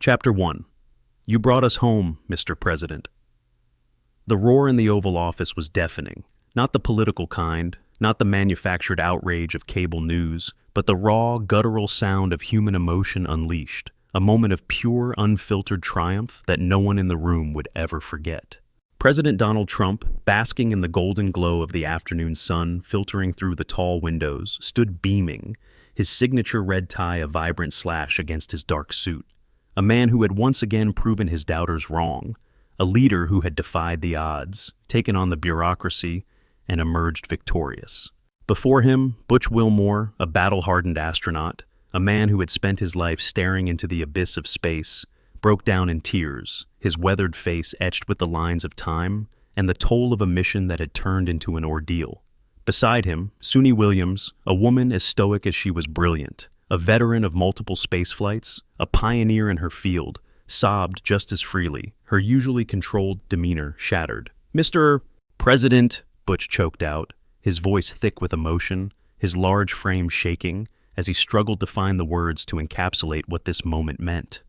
Chapter 1. You brought us home, Mr. President. The roar in the Oval Office was deafening, not the political kind, not the manufactured outrage of cable news, but the raw, guttural sound of human emotion unleashed, a moment of pure, unfiltered triumph that no one in the room would ever forget. President Donald Trump, basking in the golden glow of the afternoon sun filtering through the tall windows, stood beaming, his signature red tie a vibrant slash against his dark suit. A man who had once again proven his doubters wrong, a leader who had defied the odds, taken on the bureaucracy, and emerged victorious. Before him, Butch Wilmore, a battle-hardened astronaut, a man who had spent his life staring into the abyss of space, broke down in tears, his weathered face etched with the lines of time and the toll of a mission that had turned into an ordeal. Beside him, Suni Williams, a woman as stoic as she was brilliant, a veteran of multiple spaceflights, a pioneer in her field, sobbed just as freely, her usually controlled demeanor shattered. "Mr. President," Butch choked out, his voice thick with emotion, his large frame shaking, as he struggled to find the words to encapsulate what this moment meant.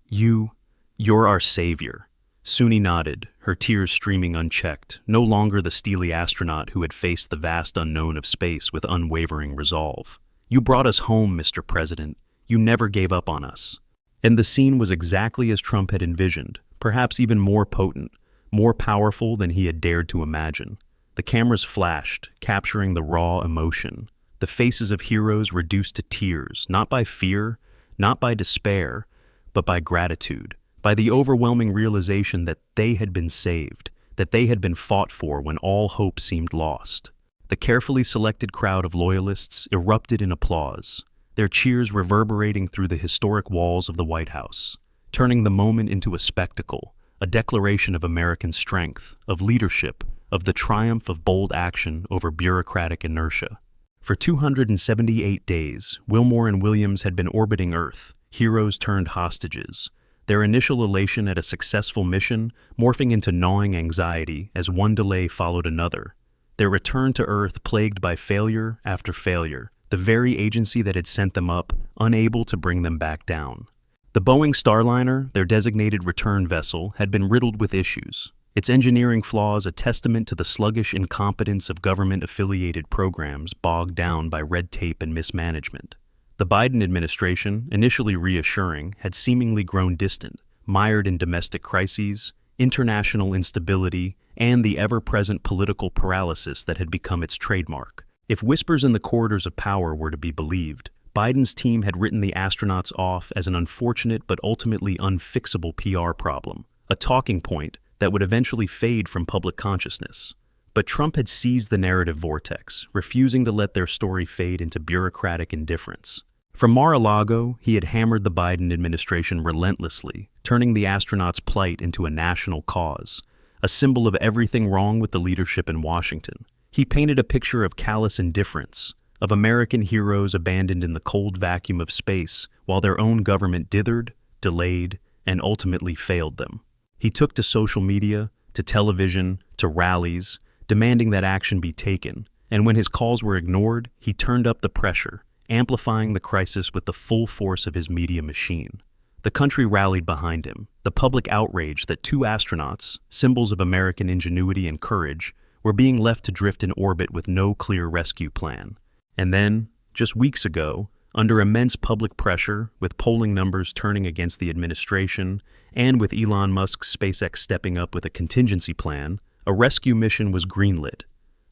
You're our savior." Suni nodded, her tears streaming unchecked, no longer the steely astronaut who had faced the vast unknown of space with unwavering resolve. "You brought us home, Mr. President. You never gave up on us." And the scene was exactly as Trump had envisioned, perhaps even more potent, more powerful than he had dared to imagine. The cameras flashed, capturing the raw emotion, the faces of heroes reduced to tears, not by fear, not by despair, but by gratitude, by the overwhelming realization that they had been saved, that they had been fought for when all hope seemed lost. The carefully selected crowd of loyalists erupted in applause, their cheers reverberating through the historic walls of the White House, turning the moment into a spectacle, a declaration of American strength, of leadership, of the triumph of bold action over bureaucratic inertia. For 278 days, Wilmore and Williams had been orbiting Earth, heroes turned hostages, their initial elation at a successful mission morphing into gnawing anxiety as one delay followed another. Their return to Earth plagued by failure after failure, the very agency that had sent them up, unable to bring them back down. The Boeing Starliner, their designated return vessel, had been riddled with issues, its engineering flaws a testament to the sluggish incompetence of government-affiliated programs bogged down by red tape and mismanagement. The Biden administration, initially reassuring, had seemingly grown distant, mired in domestic crises, international instability, and the ever-present political paralysis that had become its trademark. If whispers in the corridors of power were to be believed, Biden's team had written the astronauts off as an unfortunate but ultimately unfixable PR problem, a talking point that would eventually fade from public consciousness. But Trump had seized the narrative vortex, refusing to let their story fade into bureaucratic indifference. From Mar-a-Lago, he had hammered the Biden administration relentlessly, turning the astronauts' plight into a national cause, a symbol of everything wrong with the leadership in Washington. He painted a picture of callous indifference, of American heroes abandoned in the cold vacuum of space while their own government dithered, delayed, and ultimately failed them. He took to social media, to television, to rallies, demanding that action be taken, and when his calls were ignored, he turned up the pressure, amplifying the crisis with the full force of his media machine. The country rallied behind him, the public outrage that two astronauts, symbols of American ingenuity and courage, were being left to drift in orbit with no clear rescue plan. And then, just weeks ago, under immense public pressure, with polling numbers turning against the administration, and with Elon Musk's SpaceX stepping up with a contingency plan, a rescue mission was greenlit.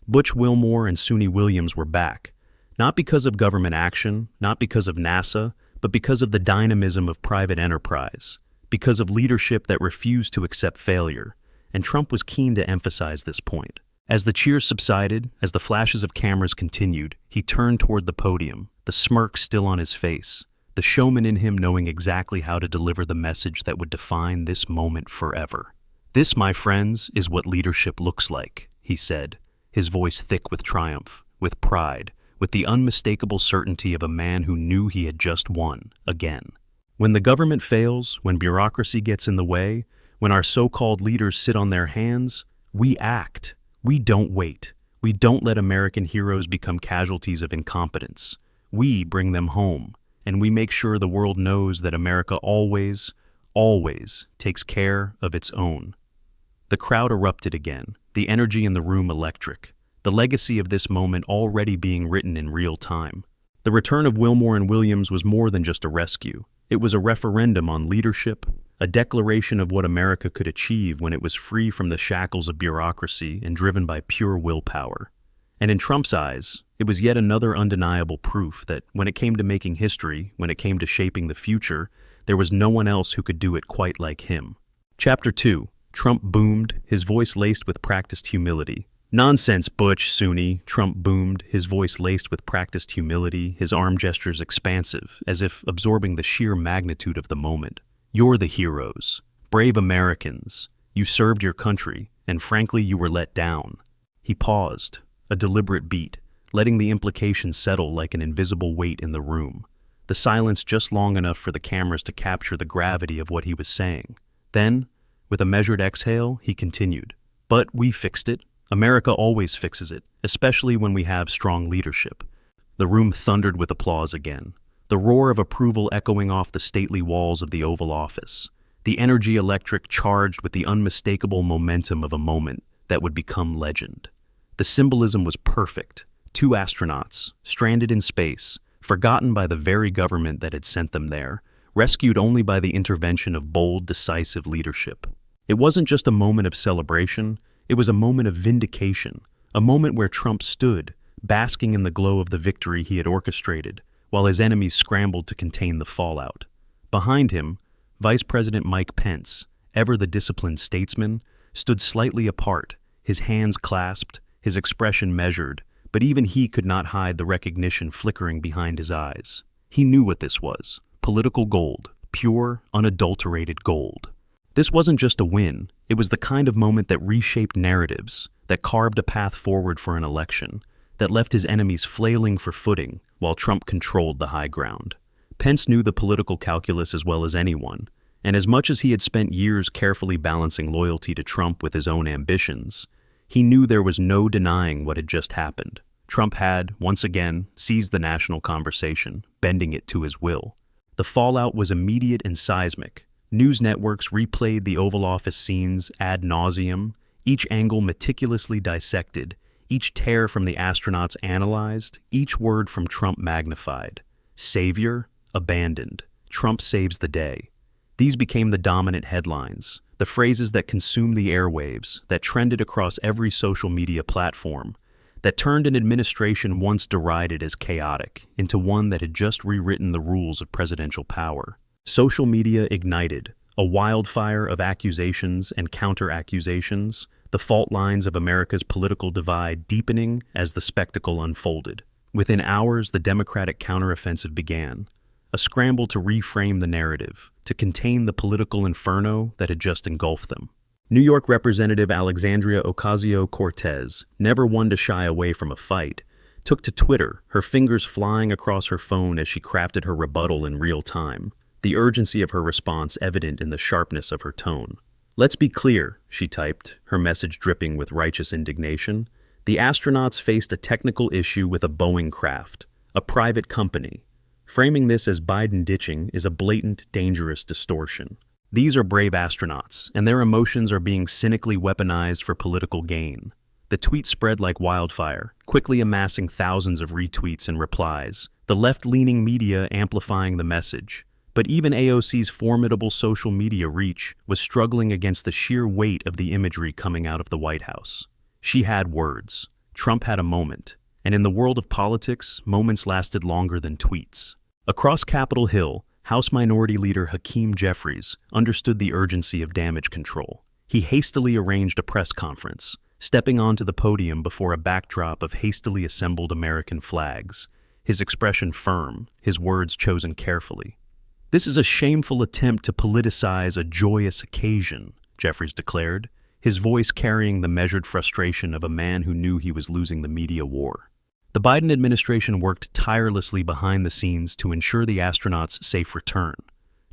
Butch Wilmore and Suni Williams were back, not because of government action, not because of NASA, but because of the dynamism of private enterprise, because of leadership that refused to accept failure, and Trump was keen to emphasize this point. As the cheers subsided, as the flashes of cameras continued, he turned toward the podium, the smirk still on his face, the showman in him knowing exactly how to deliver the message that would define this moment forever. "This, my friends, is what leadership looks like," he said, his voice thick with triumph, with pride, with the unmistakable certainty of a man who knew he had just won, again. When the government fails, when bureaucracy gets in the way, when our so-called leaders sit on their hands, we act. We don't wait. We don't let American heroes become casualties of incompetence. We bring them home, and we make sure the world knows that America always, always takes care of its own. The crowd erupted again, the energy in the room electric, the legacy of this moment already being written in real time. The return of Wilmore and Williams was more than just a rescue. It was a referendum on leadership, a declaration of what America could achieve when it was free from the shackles of bureaucracy and driven by pure willpower. And in Trump's eyes, it was yet another undeniable proof that when it came to making history, when it came to shaping the future, there was no one else who could do it quite like him. Chapter 2. Trump boomed, his voice laced with practiced humility. "Nonsense, Butch, Sunni," Trump boomed, his voice laced with practiced humility, his arm gestures expansive, as if absorbing the sheer magnitude of the moment. "You're the heroes, brave Americans. You served your country, and frankly you were let down." He paused, a deliberate beat, letting the implication settle like an invisible weight in the room. The silence just long enough for the cameras to capture the gravity of what he was saying. Then, with a measured exhale, he continued, "But we fixed it. America always fixes it, especially when we have strong leadership." The room thundered with applause again, the roar of approval echoing off the stately walls of the Oval Office, the energy electric charged with the unmistakable momentum of a moment that would become legend. The symbolism was perfect. Two astronauts, stranded in space, forgotten by the very government that had sent them there, rescued only by the intervention of bold, decisive leadership. It wasn't just a moment of celebration, it was a moment of vindication, a moment where Trump stood, basking in the glow of the victory he had orchestrated, while his enemies scrambled to contain the fallout. Behind him, Vice President Mike Pence, ever the disciplined statesman, stood slightly apart, his hands clasped, his expression measured, but even he could not hide the recognition flickering behind his eyes. He knew what this was: political gold, pure, unadulterated gold. This wasn't just a win, it was the kind of moment that reshaped narratives, that carved a path forward for an election, that left his enemies flailing for footing while Trump controlled the high ground. Pence knew the political calculus as well as anyone, and as much as he had spent years carefully balancing loyalty to Trump with his own ambitions, he knew there was no denying what had just happened. Trump had, once again, seized the national conversation, bending it to his will. The fallout was immediate and seismic. News networks replayed the Oval Office scenes ad nauseum, each angle meticulously dissected, each tear from the astronauts analyzed, each word from Trump magnified. Savior, abandoned. Trump saves the day. These became the dominant headlines, the phrases that consumed the airwaves, that trended across every social media platform, that turned an administration once derided as chaotic into one that had just rewritten the rules of presidential power. Social media ignited, a wildfire of accusations and counter-accusations, the fault lines of America's political divide deepening as the spectacle unfolded. Within hours, the Democratic counteroffensive began, a scramble to reframe the narrative, to contain the political inferno that had just engulfed them. New York Representative Alexandria Ocasio-Cortez, never one to shy away from a fight, took to Twitter, her fingers flying across her phone as she crafted her rebuttal in real time, the urgency of her response evident in the sharpness of her tone. "Let's be clear," she typed, her message dripping with righteous indignation. "The astronauts faced a technical issue with a Boeing craft, a private company. Framing this as Biden ditching is a blatant, dangerous distortion. These are brave astronauts, and their emotions are being cynically weaponized for political gain." The tweet spread like wildfire, quickly amassing thousands of retweets and replies, the left-leaning media amplifying the message. But even AOC's formidable social media reach was struggling against the sheer weight of the imagery coming out of the White House. She had words. Trump had a moment. And in the world of politics, moments lasted longer than tweets. Across Capitol Hill, House Minority Leader Hakeem Jeffries understood the urgency of damage control. He hastily arranged a press conference, stepping onto the podium before a backdrop of hastily assembled American flags, his expression firm, his words chosen carefully. "This is a shameful attempt to politicize a joyous occasion," Jeffries declared, his voice carrying the measured frustration of a man who knew he was losing the media war. The Biden administration worked tirelessly behind the scenes to ensure the astronauts' safe return.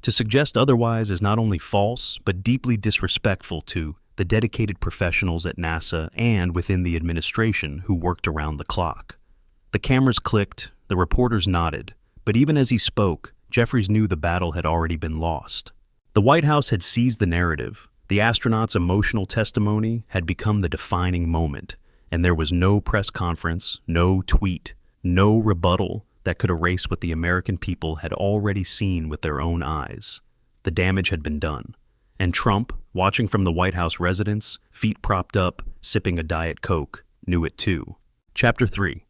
To suggest otherwise is not only false, but deeply disrespectful to the dedicated professionals at NASA and within the administration who worked around the clock. The cameras clicked, the reporters nodded, but even as he spoke, Jeffries knew the battle had already been lost. The White House had seized the narrative. The astronauts' emotional testimony had become the defining moment, and there was no press conference, no tweet, no rebuttal that could erase what the American people had already seen with their own eyes. The damage had been done. And Trump, watching from the White House residence, feet propped up, sipping a Diet Coke, knew it too. Chapter 3.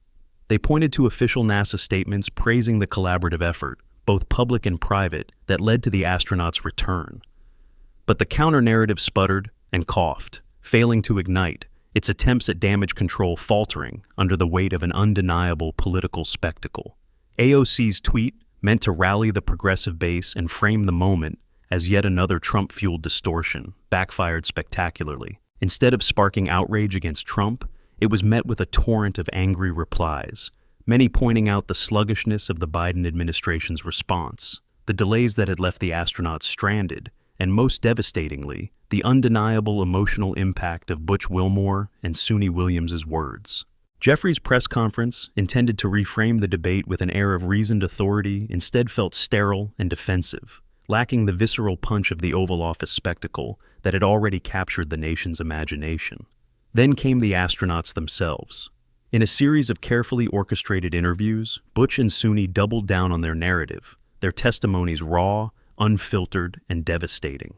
They pointed to official NASA statements praising the collaborative effort, both public and private, that led to the astronauts' return. But the counter-narrative sputtered and coughed, failing to ignite, its attempts at damage control faltering under the weight of an undeniable political spectacle. AOC's tweet, meant to rally the progressive base and frame the moment as yet another Trump-fueled distortion, backfired spectacularly. Instead of sparking outrage against Trump, it was met with a torrent of angry replies, many pointing out the sluggishness of the Biden administration's response, the delays that had left the astronauts stranded, and most devastatingly, the undeniable emotional impact of Butch Wilmore and Suni Williams' words. Jeffrey's press conference, intended to reframe the debate with an air of reasoned authority, instead felt sterile and defensive, lacking the visceral punch of the Oval Office spectacle that had already captured the nation's imagination. Then came the astronauts themselves. In a series of carefully orchestrated interviews, Butch and Suni doubled down on their narrative, their testimonies raw, unfiltered, and devastating.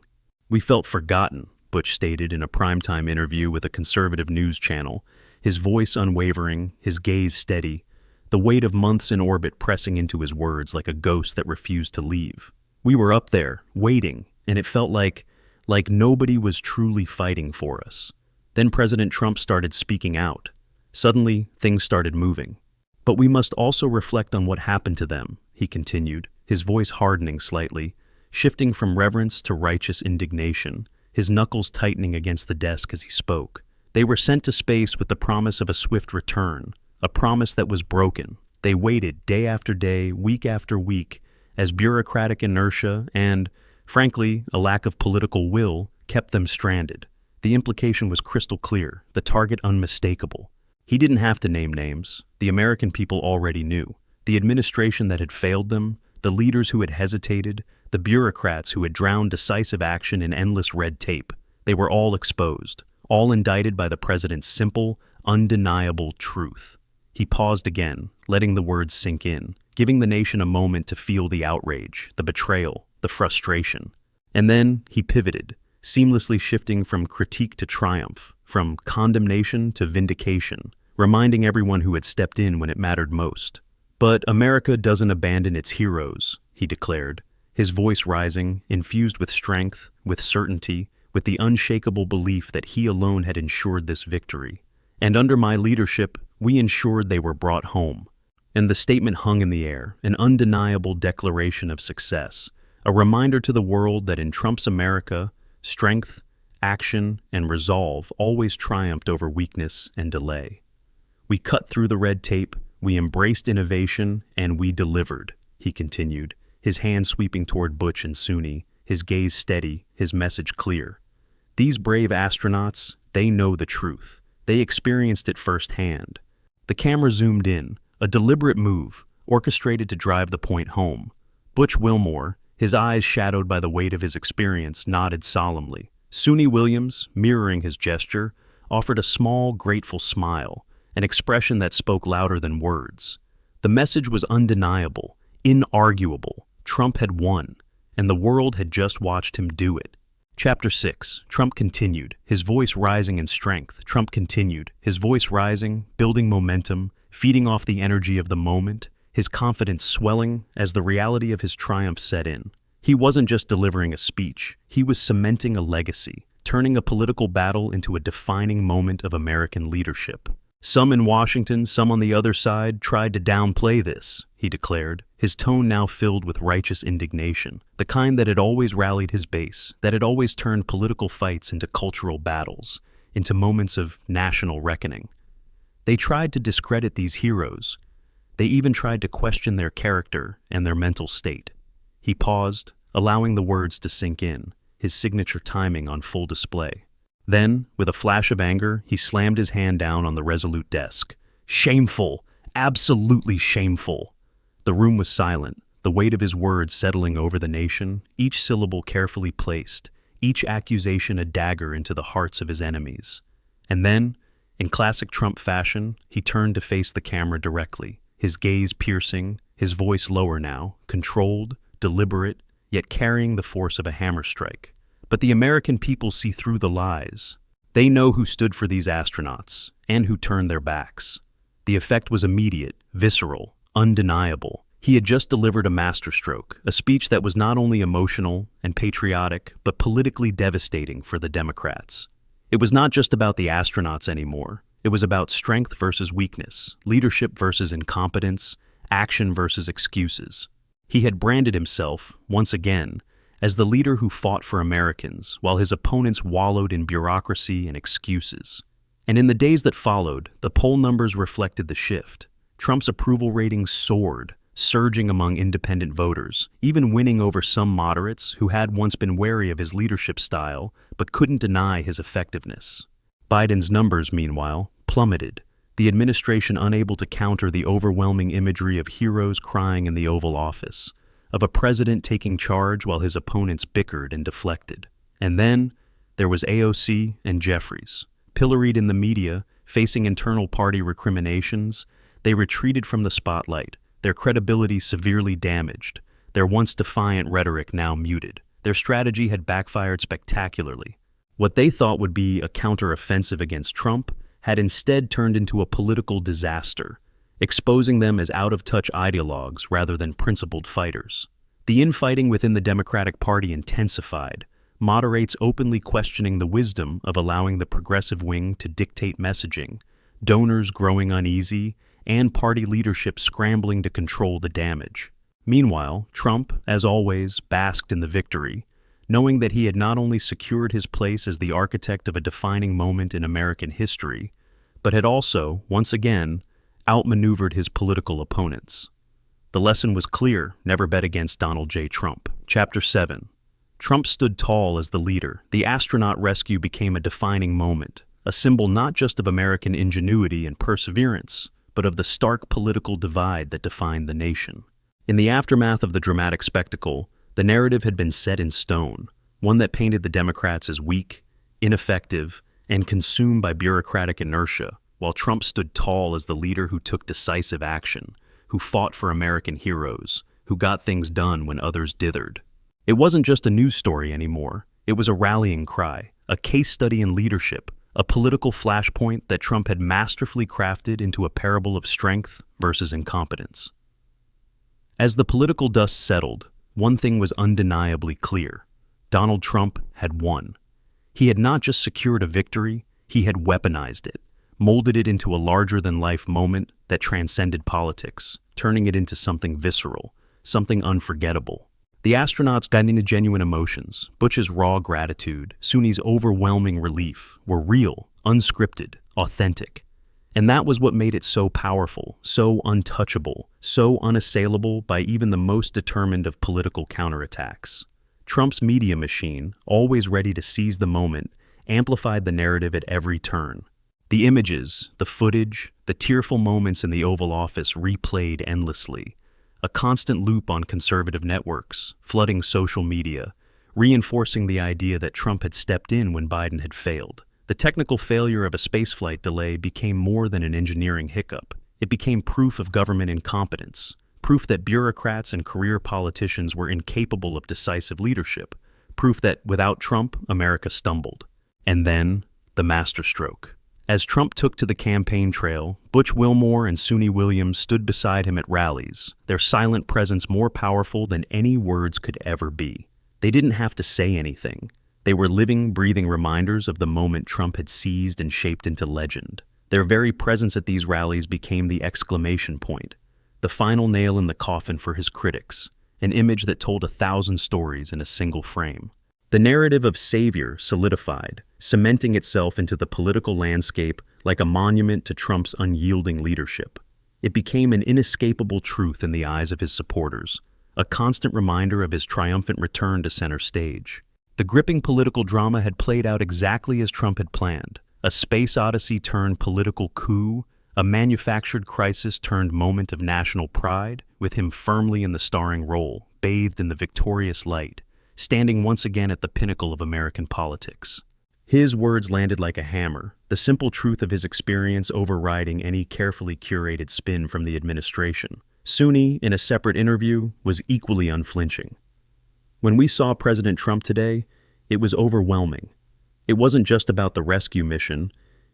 "We felt forgotten," Butch stated in a primetime interview with a conservative news channel, his voice unwavering, his gaze steady, the weight of months in orbit pressing into his words like a ghost that refused to leave. "We were up there, waiting, and it felt like nobody was truly fighting for us." Then President Trump started speaking out. Suddenly, things started moving. "But we must also reflect on what happened to them," he continued, his voice hardening slightly, shifting from reverence to righteous indignation, his knuckles tightening against the desk as he spoke. "They were sent to space with the promise of a swift return, a promise that was broken. They waited day after day, week after week, as bureaucratic inertia and, frankly, a lack of political will kept them stranded. The implication was crystal clear, the target unmistakable. He didn't have to name names. The American people already knew. The administration that had failed them, the leaders who had hesitated, the bureaucrats who had drowned decisive action in endless red tape. They were all exposed, all indicted by the president's simple, undeniable truth." He paused again, letting the words sink in, giving the nation a moment to feel the outrage, the betrayal, the frustration. And then he pivoted, seamlessly shifting from critique to triumph, from condemnation to vindication, reminding everyone who had stepped in when it mattered most. "But America doesn't abandon its heroes," he declared, his voice rising, infused with strength, with certainty, with the unshakable belief that he alone had ensured this victory. "And under my leadership, we ensured they were brought home." And the statement hung in the air, an undeniable declaration of success, a reminder to the world that in Trump's America, strength, action, and resolve always triumphed over weakness and delay. "We cut through the red tape, we embraced innovation, and we delivered," he continued, his hand sweeping toward Butch and Suni, his gaze steady, his message clear. "These brave astronauts, they know the truth. They experienced it firsthand." The camera zoomed in, a deliberate move, orchestrated to drive the point home. Butch Wilmore, his eyes shadowed by the weight of his experience, nodded solemnly. Suni Williams, mirroring his gesture, offered a small, grateful smile, an expression that spoke louder than words. The message was undeniable, inarguable. Trump had won, and the world had just watched him do it. Chapter 6. Trump continued, his voice rising in strength. Trump continued, his voice rising, building momentum, feeding off the energy of the moment, his confidence swelling as the reality of his triumph set in. He wasn't just delivering a speech, he was cementing a legacy, turning a political battle into a defining moment of American leadership. "Some in Washington, some on the other side, tried to downplay this," he declared, his tone now filled with righteous indignation, the kind that had always rallied his base, that had always turned political fights into cultural battles, into moments of national reckoning. They tried to discredit these heroes. They even tried to question their character and their mental state. He paused, allowing the words to sink in, his signature timing on full display. Then, with a flash of anger, he slammed his hand down on the resolute desk. "Shameful! Absolutely shameful!" The room was silent, the weight of his words settling over the nation, each syllable carefully placed, each accusation a dagger into the hearts of his enemies. And then, in classic Trump fashion, he turned to face the camera directly, his gaze piercing, his voice lower now, controlled, deliberate, yet carrying the force of a hammer strike. But the American people see through the lies. They know who stood for these astronauts, and who turned their backs. The effect was immediate, visceral, undeniable. He had just delivered a masterstroke, a speech that was not only emotional and patriotic, but politically devastating for the Democrats. It was not just about the astronauts anymore. It was about strength versus weakness, leadership versus incompetence, action versus excuses. He had branded himself, once again, as the leader who fought for Americans, while his opponents wallowed in bureaucracy and excuses. And in the days that followed, the poll numbers reflected the shift. Trump's approval ratings soared, surging among independent voters, even winning over some moderates who had once been wary of his leadership style but couldn't deny his effectiveness. Biden's numbers, meanwhile, plummeted, the administration unable to counter the overwhelming imagery of heroes crying in the Oval Office, of a president taking charge while his opponents bickered and deflected. And then there was AOC and Jeffries. Pilloried in the media, facing internal party recriminations, they retreated from the spotlight, their credibility severely damaged, their once defiant rhetoric now muted. Their strategy had backfired spectacularly. What they thought would be a counter-offensive against Trump had instead turned into a political disaster, exposing them as out-of-touch ideologues rather than principled fighters. The infighting within the Democratic Party intensified, moderates openly questioning the wisdom of allowing the progressive wing to dictate messaging, donors growing uneasy, and party leadership scrambling to control the damage. Meanwhile, Trump, as always, basked in the victory, knowing that he had not only secured his place as the architect of a defining moment in American history, but had also, once again, outmaneuvered his political opponents. The lesson was clear: never bet against Donald J. Trump. Chapter 7. Trump stood tall as the leader. The astronaut rescue became a defining moment, a symbol not just of American ingenuity and perseverance, but of the stark political divide that defined the nation. In the aftermath of the dramatic spectacle, the narrative had been set in stone, one that painted the Democrats as weak, ineffective, and consumed by bureaucratic inertia, while Trump stood tall as the leader who took decisive action, who fought for American heroes, who got things done when others dithered. It wasn't just a news story anymore. It was a rallying cry, a case study in leadership, a political flashpoint that Trump had masterfully crafted into a parable of strength versus incompetence. As the political dust settled, one thing was undeniably clear: Donald Trump had won. He had not just secured a victory, he had weaponized it, molded it into a larger-than-life moment that transcended politics, turning it into something visceral, something unforgettable. The astronauts got into genuine emotions. Butch's raw gratitude, Suni's overwhelming relief were real, unscripted, authentic. And that was what made it so powerful, so untouchable, so unassailable by even the most determined of political counterattacks. Trump's media machine, always ready to seize the moment, amplified the narrative at every turn. The images, the footage, the tearful moments in the Oval Office replayed endlessly. A constant loop on conservative networks, flooding social media, reinforcing the idea that Trump had stepped in when Biden had failed. The technical failure of a spaceflight delay became more than an engineering hiccup. It became proof of government incompetence, proof that bureaucrats and career politicians were incapable of decisive leadership, proof that without Trump, America stumbled. And then, the masterstroke. As Trump took to the campaign trail, Butch Wilmore and Suni Williams stood beside him at rallies, their silent presence more powerful than any words could ever be. They didn't have to say anything. They were living, breathing reminders of the moment Trump had seized and shaped into legend. Their very presence at these rallies became the exclamation point, the final nail in the coffin for his critics, an image that told 1,000 stories in a single frame. The narrative of savior solidified, cementing itself into the political landscape like a monument to Trump's unyielding leadership. It became an inescapable truth in the eyes of his supporters, a constant reminder of his triumphant return to center stage. The gripping political drama had played out exactly as Trump had planned. A space odyssey turned political coup, a manufactured crisis turned moment of national pride, with him firmly in the starring role, bathed in the victorious light, standing once again at the pinnacle of American politics. His words landed like a hammer, the simple truth of his experience overriding any carefully curated spin from the administration. Sunni, in a separate interview, was equally unflinching. When we saw President Trump today, it was overwhelming. It wasn't just about the rescue mission,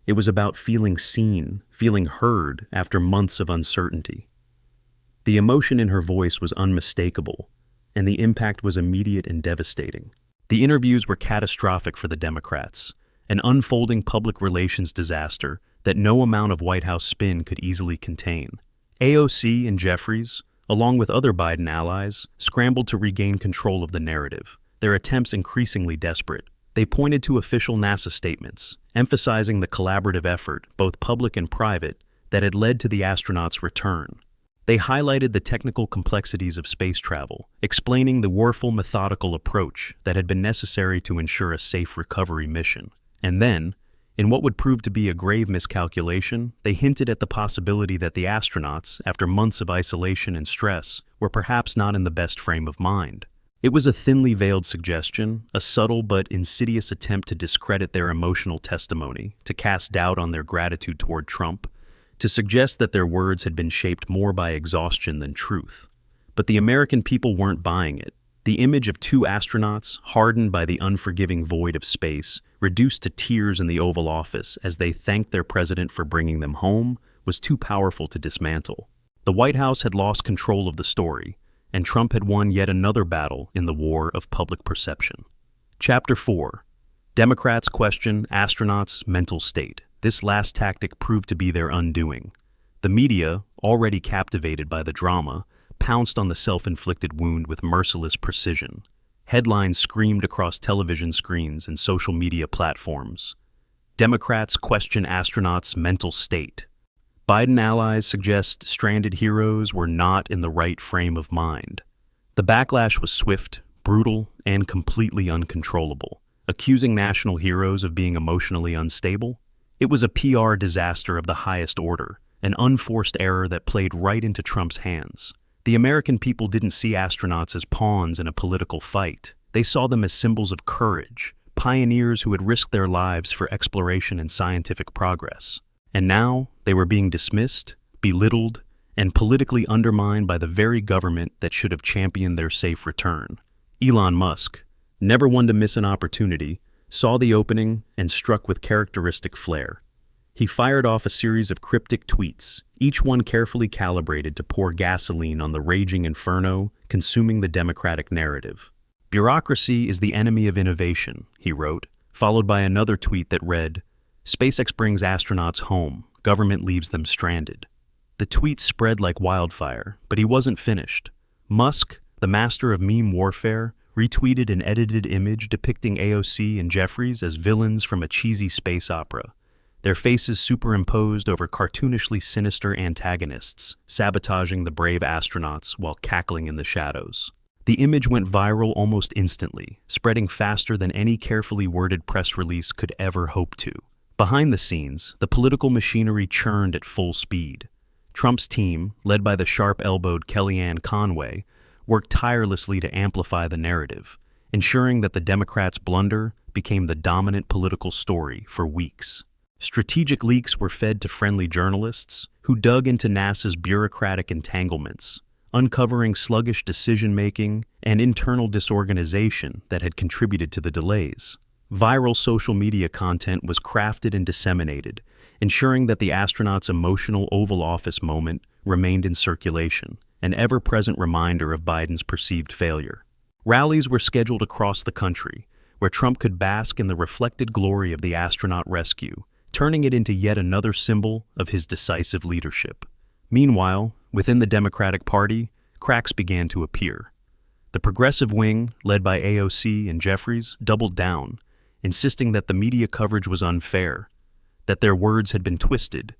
it was about feeling seen, feeling heard after months of uncertainty. The emotion in her voice was unmistakable, and the impact was immediate and devastating. The interviews were catastrophic for the Democrats, an unfolding public relations disaster that no amount of White House spin could easily contain. AOC and Jeffries, along with other Biden allies, scrambled to regain control of the narrative, their attempts increasingly desperate. They pointed to official NASA statements, emphasizing the collaborative effort, both public and private, that had led to the astronauts' return. They highlighted the technical complexities of space travel, explaining the careful, methodical approach that had been necessary to ensure a safe recovery mission. And then, in what would prove to be a grave miscalculation, they hinted at the possibility that the astronauts, after months of isolation and stress, were perhaps not in the best frame of mind. It was a thinly veiled suggestion, a subtle but insidious attempt to discredit their emotional testimony, to cast doubt on their gratitude toward Trump, to suggest that their words had been shaped more by exhaustion than truth. But the American people weren't buying it. The image of two astronauts, hardened by the unforgiving void of space, reduced to tears in the Oval Office as they thanked their president for bringing them home, was too powerful to dismantle. The White House had lost control of the story, and Trump had won yet another battle in the war of public perception. Chapter 4. Democrats question astronauts' mental state. This last tactic proved to be their undoing. The media, already captivated by the drama, pounced on the self-inflicted wound with merciless precision. Headlines screamed across television screens and social media platforms. Democrats question astronauts' mental state. Biden allies suggest stranded heroes were not in the right frame of mind. The backlash was swift, brutal, and completely uncontrollable, accusing national heroes of being emotionally unstable. It was a PR disaster of the highest order, an unforced error that played right into Trump's hands. The American people didn't see astronauts as pawns in a political fight. They saw them as symbols of courage, pioneers who had risked their lives for exploration and scientific progress. And now, they were being dismissed, belittled, and politically undermined by the very government that should have championed their safe return. Elon Musk, never one to miss an opportunity, saw the opening and struck with characteristic flair. He fired off a series of cryptic tweets, each one carefully calibrated to pour gasoline on the raging inferno consuming the Democratic narrative. "Bureaucracy is the enemy of innovation," he wrote, followed by another tweet that read, "SpaceX brings astronauts home, government leaves them stranded." The tweet spread like wildfire, but he wasn't finished. Musk, the master of meme warfare, retweeted an edited image depicting AOC and Jeffries as villains from a cheesy space opera, their faces superimposed over cartoonishly sinister antagonists, sabotaging the brave astronauts while cackling in the shadows. The image went viral almost instantly, spreading faster than any carefully worded press release could ever hope to. Behind the scenes, the political machinery churned at full speed. Trump's team, led by the sharp-elbowed Kellyanne Conway, worked tirelessly to amplify the narrative, ensuring that the Democrats' blunder became the dominant political story for weeks. Strategic leaks were fed to friendly journalists who dug into NASA's bureaucratic entanglements, uncovering sluggish decision-making and internal disorganization that had contributed to the delays. Viral social media content was crafted and disseminated, ensuring that the astronauts' emotional Oval Office moment remained in circulation, an ever-present reminder of Biden's perceived failure. Rallies were scheduled across the country, where Trump could bask in the reflected glory of the astronaut rescue, turning it into yet another symbol of his decisive leadership. Meanwhile, within the Democratic Party, cracks began to appear. The progressive wing, led by AOC and Jeffries, doubled down, insisting that the media coverage was unfair, that their words had been twisted,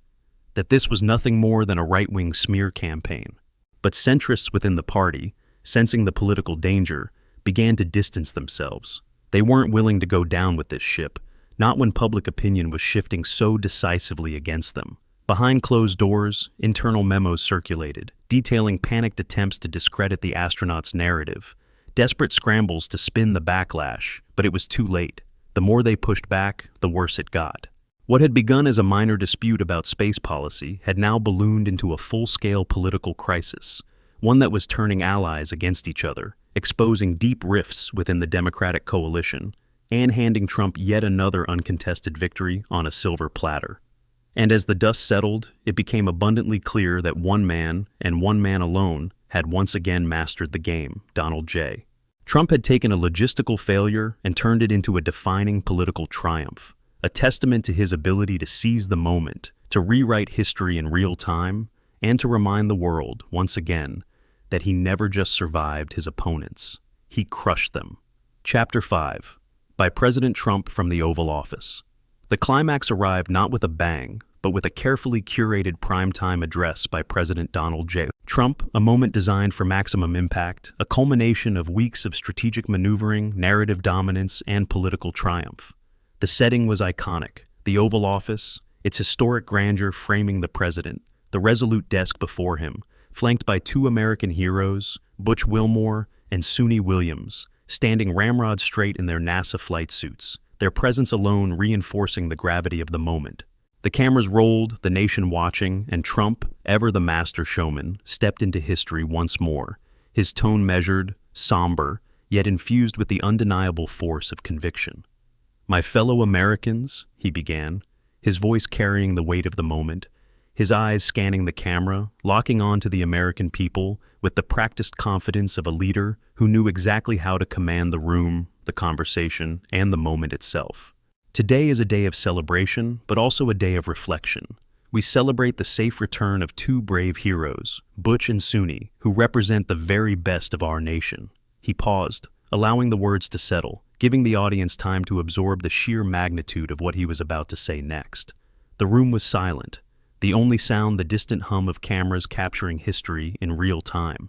that this was nothing more than a right-wing smear campaign. But centrists within the party, sensing the political danger, began to distance themselves. They weren't willing to go down with this ship, not when public opinion was shifting so decisively against them. Behind closed doors, internal memos circulated, detailing panicked attempts to discredit the astronauts' narrative, desperate scrambles to spin the backlash, but it was too late. The more they pushed back, the worse it got. What had begun as a minor dispute about space policy had now ballooned into a full-scale political crisis, one that was turning allies against each other, exposing deep rifts within the Democratic coalition, and handing Trump yet another uncontested victory on a silver platter. And as the dust settled, it became abundantly clear that one man, and one man alone, had once again mastered the game: Donald J. Trump had taken a logistical failure and turned it into a defining political triumph, a testament to his ability to seize the moment, to rewrite history in real time, and to remind the world, once again, that he never just survived his opponents, he crushed them. Chapter 5. By President Trump from the Oval Office. The climax arrived not with a bang, but with a carefully curated primetime address by President Donald J. Trump, a moment designed for maximum impact, a culmination of weeks of strategic maneuvering, narrative dominance, and political triumph. The setting was iconic: the Oval Office, its historic grandeur framing the president, the resolute desk before him, flanked by two American heroes, Butch Wilmore and Suni Williams, standing ramrod straight in their NASA flight suits, their presence alone reinforcing the gravity of the moment. The cameras rolled, the nation watching, and Trump, ever the master showman, stepped into history once more, his tone measured, somber, yet infused with the undeniable force of conviction. "My fellow Americans," he began, his voice carrying the weight of the moment, his eyes scanning the camera, locking on to the American people with the practiced confidence of a leader who knew exactly how to command the room, the conversation, and the moment itself. Today is a day of celebration, but also a day of reflection. We celebrate the safe return of two brave heroes, Butch and Suni, who represent the very best of our nation. He paused, allowing the words to settle, giving the audience time to absorb the sheer magnitude of what he was about to say next. The room was silent, the only sound the distant hum of cameras capturing history in real time.